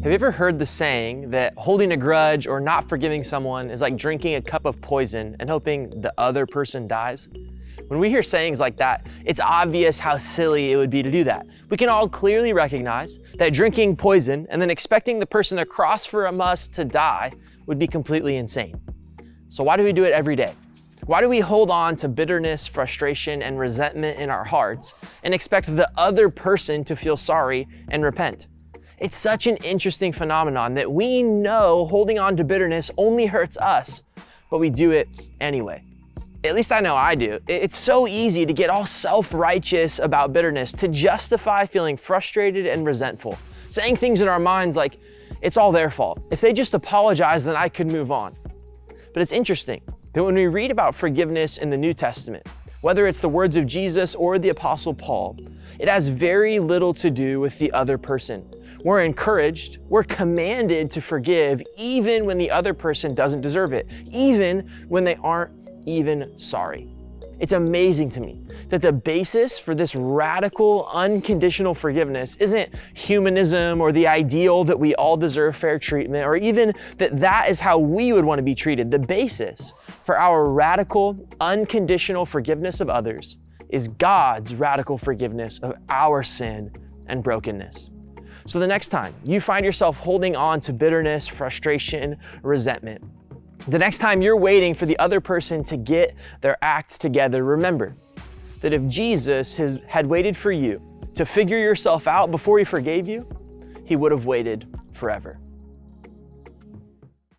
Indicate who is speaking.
Speaker 1: Have you ever heard the saying that holding a grudge or not forgiving someone is like drinking a cup of poison and hoping the other person dies? When we hear sayings like that, it's obvious how silly it would be to do that. We can all clearly recognize that drinking poison and then expecting the person across from us to die would be completely insane. So why do we do it every day? Why do we hold on to bitterness, frustration, and resentment in our hearts and expect the other person to feel sorry and repent? It's such an interesting phenomenon that we know holding on to bitterness only hurts us, but we do it anyway. At least I know I do. It's so easy to get all self-righteous about bitterness, to justify feeling frustrated and resentful, saying things in our minds like, it's all their fault. If they just apologize, then I could move on. But it's interesting that when we read about forgiveness in the New Testament, whether it's the words of Jesus or the Apostle Paul, it has very little to do with the other person. We're encouraged, we're commanded to forgive even when the other person doesn't deserve it, even when they aren't even sorry. It's amazing to me that the basis for this radical, unconditional forgiveness isn't humanism or the ideal that we all deserve fair treatment, or even that is how we would want to be treated. The basis for our radical, unconditional forgiveness of others is God's radical forgiveness of our sin and brokenness. So the next time you find yourself holding on to bitterness, frustration, resentment, the next time you're waiting for the other person to get their act together, remember that if Jesus had waited for you to figure yourself out before he forgave you, he would have waited forever.